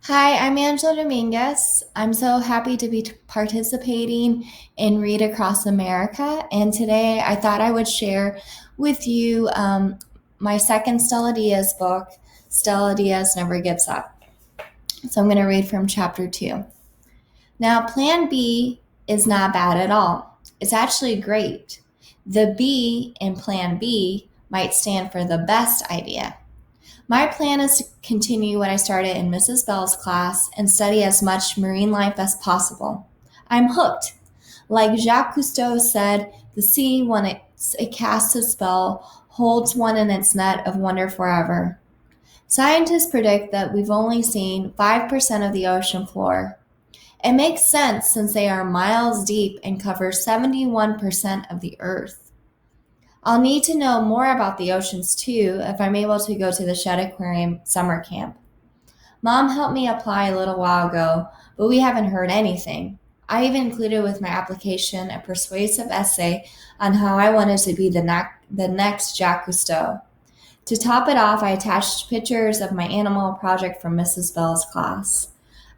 Hi, I'm Angela Dominguez. I'm so happy to be participating in Read Across America. And today I thought I would share with you my second Stella Díaz book, Stella Díaz Never Gives Up. So I'm going to read from chapter 2. Now, Plan B is not bad at all. It's actually great. The B in Plan B might stand for the best idea. My plan is to continue what I started in Mrs. Bell's class and study as much marine life as possible. I'm hooked. Like Jacques Cousteau said, the sea, when it casts its spell, holds one in its net of wonder forever. Scientists predict that we've only seen 5% of the ocean floor. It makes sense since they are miles deep and cover 71% of the earth. I'll need to know more about the oceans too if I'm able to go to the Shed Aquarium summer camp. Mom helped me apply a little while ago, but we haven't heard anything. I even included with my application a persuasive essay on how I wanted to be the next Jacques Cousteau. To top it off, I attached pictures of my animal project from Mrs. Bell's class.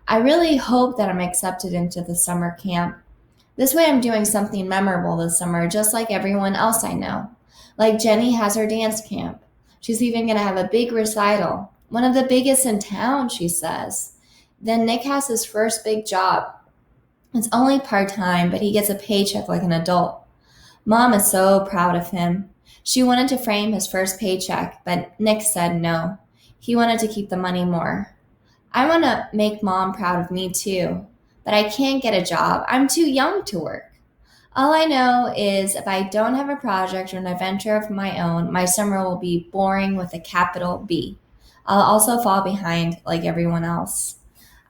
I really hope that I'm accepted into the summer camp. This way I'm doing something memorable this summer, just like everyone else I know. Like Jenny has her dance camp. She's even going to have a big recital, one of the biggest in town, she says. Then Nick has his first big job. It's only part-time, but he gets a paycheck like an adult. Mom is so proud of him. She wanted to frame his first paycheck, but Nick said no. He wanted to keep the money more. I want to make Mom proud of me too, but I can't get a job. I'm too young to work. All I know is if I don't have a project or an adventure of my own, my summer will be boring with a capital B. I'll also fall behind like everyone else.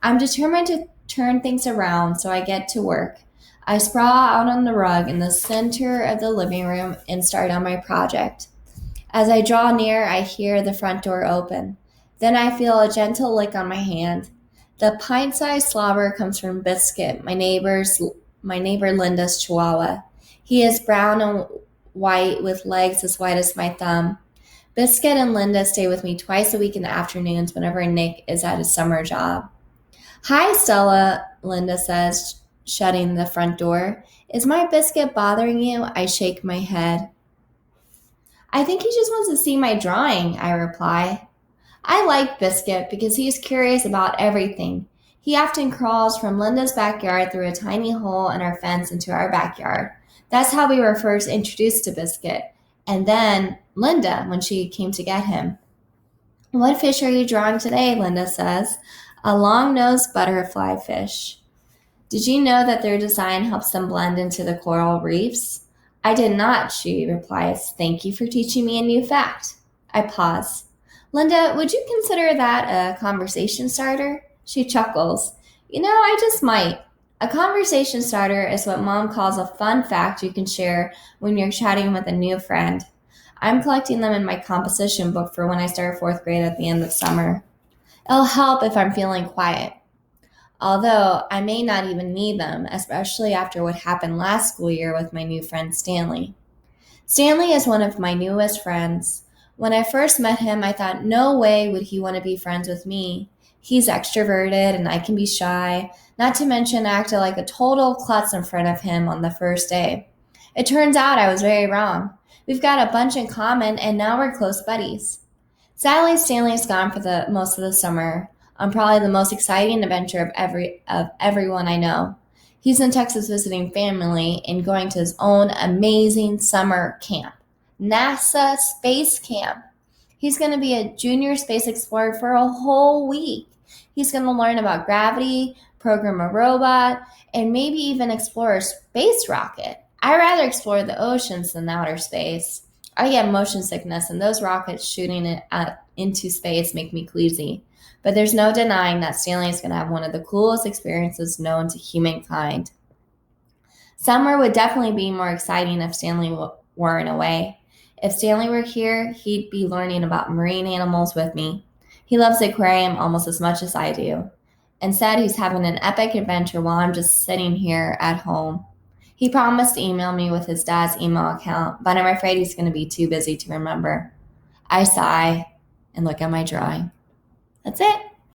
I'm determined to turn things around, so I get to work. I sprawl out on the rug in the center of the living room and start on my project. As I draw near, I hear the front door open. Then I feel a gentle lick on my hand. The pint-sized slobber comes from Biscuit, my neighbor Linda's chihuahua. He is brown and white with legs as white as my thumb. Biscuit and Linda stay with me twice a week in the afternoons whenever Nick is at his summer job. Hi, Stella, Linda says, shutting the front door. Is my Biscuit bothering you? I shake my head. I think he just wants to see my drawing, I reply. I like Biscuit because he's curious about everything. He often crawls from Linda's backyard through a tiny hole in our fence into our backyard. That's how we were first introduced to Biscuit. And then Linda, when she came to get him. What fish are you drawing today? Linda says. A long-nosed butterfly fish. Did you know that their design helps them blend into the coral reefs? I did not, she replies. Thank you for teaching me a new fact. I pause. Linda, would you consider that a conversation starter? She chuckles. I just might. A conversation starter is what Mom calls a fun fact you can share when you're chatting with a new friend. I'm collecting them in my composition book for when I start fourth grade at the end of summer. It'll help if I'm feeling quiet. Although I may not even need them, especially after what happened last school year with my new friend Stanley. Stanley is one of my newest friends. When I first met him, I thought no way would he want to be friends with me. He's extroverted and I can be shy, not to mention I acted like a total klutz in front of him on the first day. It turns out I was very wrong. We've got a bunch in common and now we're close buddies. Sadly, Stanley's gone for the most of the summer on probably the most exciting adventure of everyone I know. He's in Texas visiting family and going to his own amazing summer camp. NASA Space Camp. He's going to be a junior space explorer for a whole week. He's going to learn about gravity, program a robot, and maybe even explore a space rocket. I'd rather explore the oceans than outer space. I get motion sickness, and those rockets shooting it into space make me queasy. But there's no denying that Stanley is going to have one of the coolest experiences known to humankind. Summer would definitely be more exciting if Stanley weren't away. If Stanley were here, he'd be learning about marine animals with me. He loves the aquarium almost as much as I do. Instead, he's having an epic adventure while I'm just sitting here at home. He promised to email me with his dad's email account, but I'm afraid he's going to be too busy to remember. I sigh and look at my drawing. That's it.